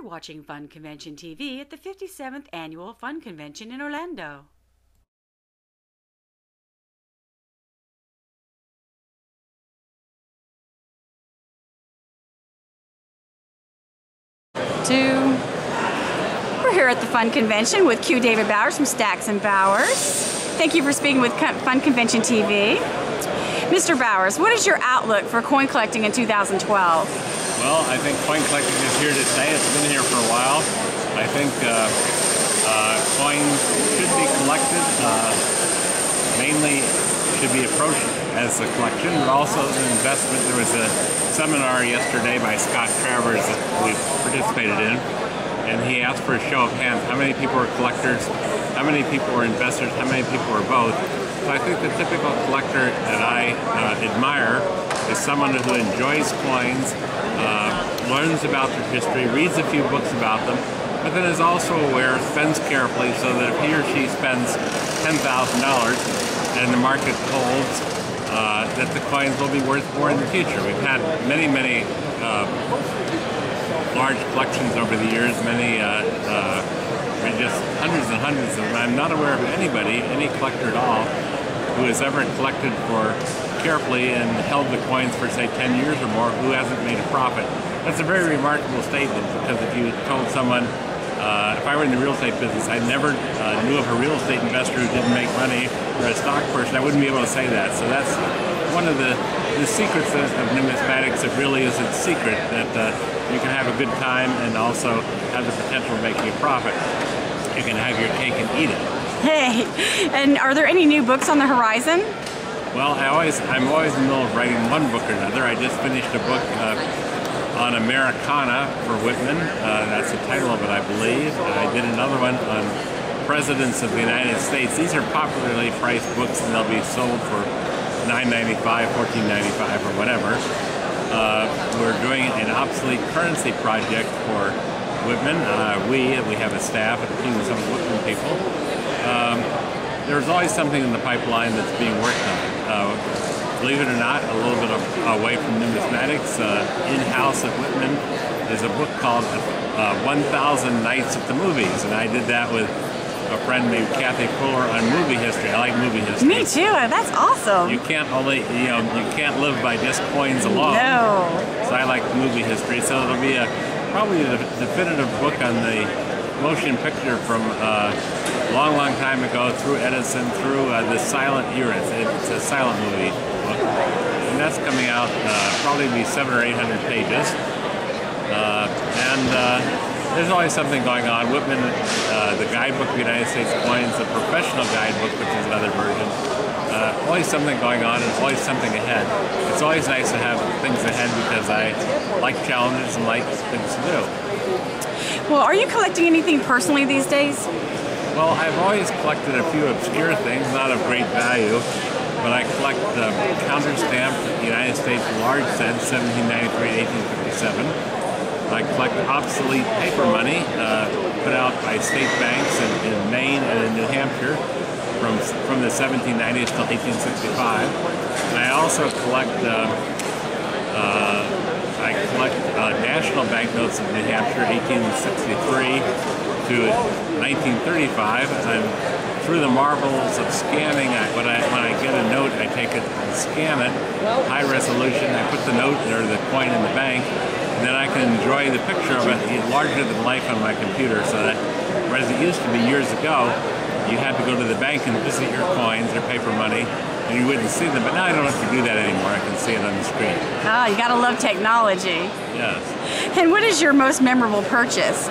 You're watching Fun Convention TV at the 57th Annual Fun Convention in Orlando. We're here at the Fun Convention with Q. David Bowers from Stacks & Bowers. Thank you for speaking with Fun Convention TV. Mr. Bowers, what is your outlook for coin collecting in 2012? Well, I think coin collecting is here to stay. It's been here for a while. I think coins should be collected. Mainly should be approached as a collection, but also as an investment. There was a seminar yesterday by Scott Travers that we participated in, and he asked for a show of hands. How many people are collectors? How many people are investors? How many people are both? So I think the typical collector that I admire is someone who enjoys coins, learns about their history, reads a few books about them, but then is also aware, spends carefully, so that if he or she spends $10,000 and the market holds, that the coins will be worth more in the future. We've had many large collections over the years, just hundreds and hundreds of them. I'm not aware of anybody, any collector at all, who has ever collected for carefully and held the coins for, say, 10 years or more, who hasn't made a profit. That's a very remarkable statement, because if you told someone, if I were in the real estate business, I never knew of a real estate investor who didn't make money, or a stock person, I wouldn't be able to say that. So that's one of the secrets of numismatics. It really is a secret that you can have a good time and also have the potential of making a profit. You can have your cake and eat it. Hey, and are there any new books on the horizon? Well, I'm always in the middle of writing one book or another. I just finished a book on Americana for Whitman. That's the title of it, I believe. I did another one on Presidents of the United States. These are popularly priced books, and they'll be sold for $9.95, $14.95, or whatever. We're doing an obsolete currency project for Whitman. We have a staff, including some Whitman people. There's always something in the pipeline that's being worked on. Believe it or not, a little bit away from numismatics, in-house at Whitman is a book called 1,000 Nights at the Movies, and I did that with a friend named Kathy Fuller on movie history. I like movie history. Me too. That's awesome. You can't live by just coins alone. No. So I like movie history. So it'll be probably a definitive book on the motion picture from a long time ago, through Edison, through the silent era. It's a silent movie book, and that's coming out. Probably be 700 or 800 pages. There's always something going on. Whitman, the guidebook of the United States coins, the professional guidebook, which is another version. Always something going on, and always something ahead. It's always nice to have things ahead, because I like challenges and like things to do. Well, are you collecting anything personally these days? Well, I've always collected a few obscure things, not of great value, but I collect counter-stamped United States large cents, 1793 1857. I collect obsolete paper money put out by state banks in Maine and in New Hampshire from the 1790s till 1865. And I also collect national banknotes of New Hampshire, 1863 to 1935. And through the marvels of scanning, when I get a note, I take it and scan it, high resolution. I put the note or the coin in the bank, and then I can enjoy the picture of it larger than life on my computer. So that, whereas it used to be years ago, you had to go to the bank and visit your coins, your paper money, and you wouldn't see them. But now I don't have to do that anymore. I can see it on the screen. Ah, you gotta love technology. Yes. And what is your most memorable purchase?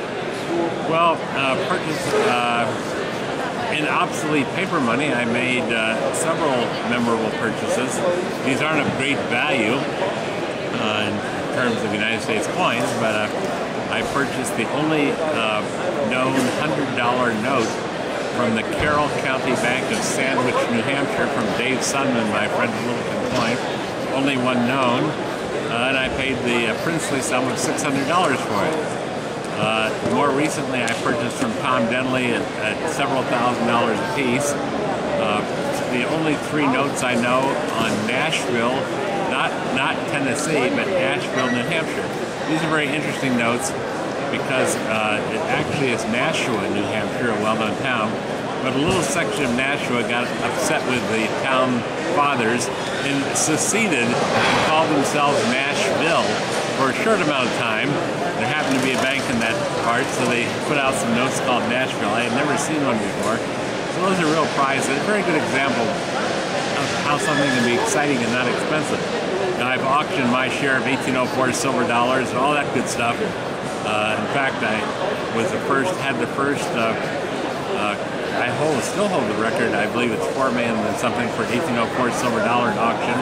Well, in obsolete paper money, I made several memorable purchases. These aren't of great value in terms of United States coins, but I purchased the only known $100 note from the Carroll County Bank of Sandwich, New Hampshire, from Dave Sunman, my friend from Littleton Point. Only one known, and I paid the princely sum of $600 for it. More recently, I purchased from Tom Denley at several $1,000s a piece. The only three notes I know on Nashville, not Tennessee, but Nashville, New Hampshire. These are very interesting notes. because it actually is Nashua, New Hampshire, a well-known town. But a little section of Nashua got upset with the town fathers and seceded and called themselves Nashville for a short amount of time. There happened to be a bank in that part, so they put out some notes called Nashville. I had never seen one before. So those are real prizes. A very good example of how something can be exciting and not expensive. And I've auctioned my share of 1804 silver dollars and all that good stuff. In fact, I was had the first still hold the record. I believe it's $4 million and something for 1804 silver dollar auction.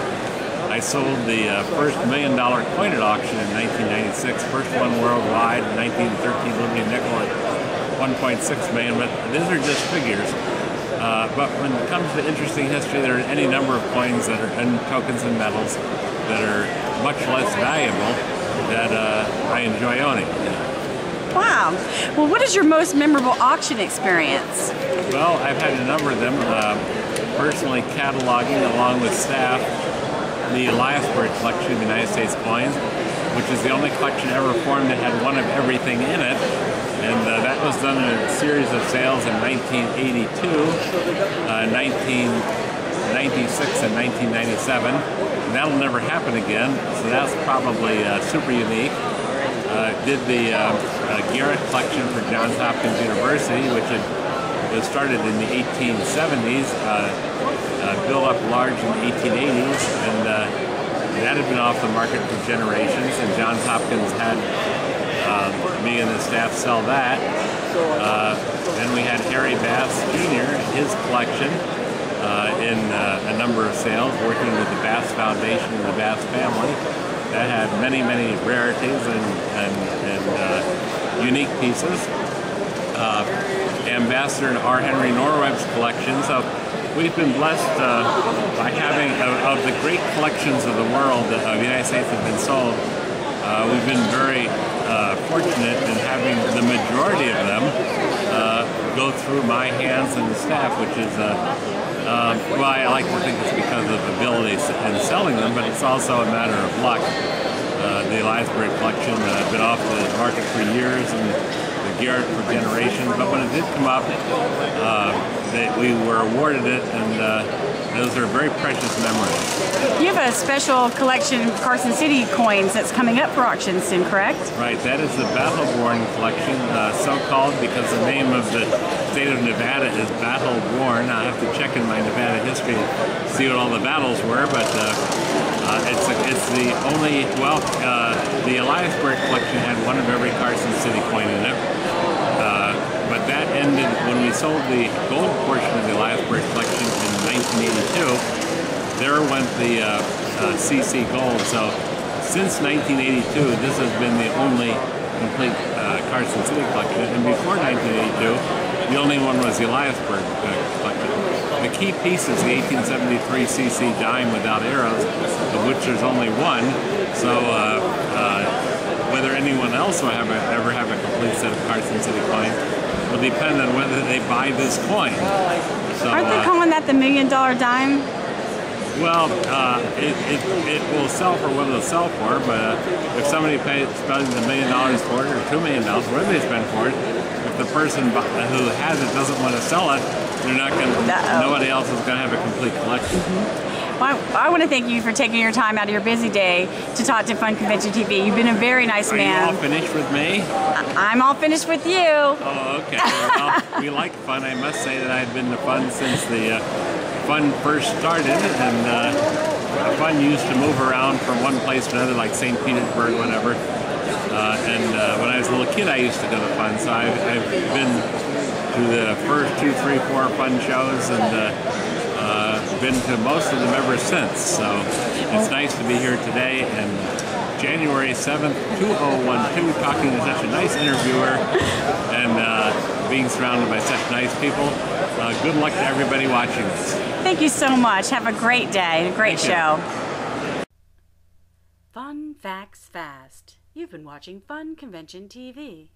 I sold the first $1 million coin at auction in 1996, first one worldwide, in 1913 Liberty nickel at 1.6 million. But these are just figures. But when it comes to interesting history, there are any number of coins that are in tokens and metals that are much less valuable that I enjoy owning. Wow. Well, what is your most memorable auction experience? Well, I've had a number of them. Personally cataloging, along with staff, the Eliasburg collection of United States coins, which is the only collection ever formed that had one of everything in it. And that was done in a series of sales in 1982, 1996, and 1997. And that'll never happen again, so that's probably super unique. Did the Garrett collection for Johns Hopkins University, which was started in the 1870s, built up large in the 1880s, and that had been off the market for generations, and Johns Hopkins had me and the staff sell that. Then we had Harry Bass Jr., his collection, in a number of sales, working with the Bass Foundation and the Bass family. That had many, many rarities and unique pieces. Ambassador R. Henry Norweb's collection. So we've been blessed by having, of the great collections of the world that the United States have been sold, we've been very fortunate in having the majority of them go through my hands and the staff, which is well, I like to think it's because of ability in selling them, but it's also a matter of luck. The Eliasburg collection had been off the market for years, and the Garrett for generations, but when it did come up, we were awarded it, and those are very precious memories. You have a special collection of Carson City coins that's coming up for auction soon, correct? Right, that is the Battle-Worn collection, so-called because the name of the state of Nevada is Battle-Worn. I have to check in my Nevada history to see what all the battles were, but it's the only, well, the Eliasburg collection had one of every Carson City coin in it. But that ended when we sold the gold portion of the Eliasburg collection in 1982. There went the CC gold. So since 1982, this has been the only complete Carson City collection. And before 1982, the only one was the Eliasburg collection. The key piece is the 1873 CC dime without arrows, of which there's only one. So whether anyone else will ever have a complete set of Carson City coins will depend on whether they buy this coin. So, aren't they calling that the $1 million dime? Well, it will sell for what it'll sell for, but if somebody spends $1 million for it or $2 million, whatever they spend for it, if the person who has it doesn't want to sell it, they're not going to. Nobody else is going to have a complete collection. Well, I want to thank you for taking your time out of your busy day to talk to Fun Convention TV. You've been a very nice man. Are you all finished with me? I'm all finished with you. Oh, okay. Well, we like fun. I must say that I've been to Fun since the Fun first started, and Fun used to move around from one place to another, like St. Petersburg, whatever. And when I was a little kid, I used to go to Fun, so I've been to the first 2, 3, 4 Fun shows, and been to most of them ever since. So it's nice to be here today, and January 7th, 2012, talking to such a nice interviewer and being surrounded by such nice people. Good luck to everybody watching this. Thank you so much. Have a great day, a great show. Fun Facts Fast. You've been watching Fun Convention TV.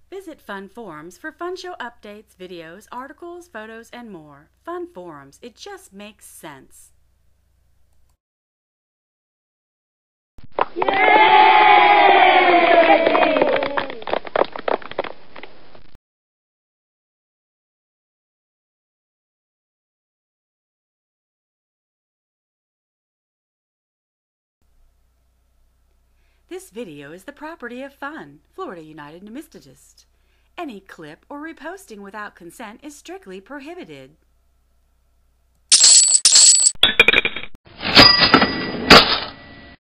Visit Fun Forums for fun show updates, videos, articles, photos, and more. Fun Forums, it just makes sense. This video is the property of F.U.N, Florida United Numismatists. Any clip or reposting without consent is strictly prohibited.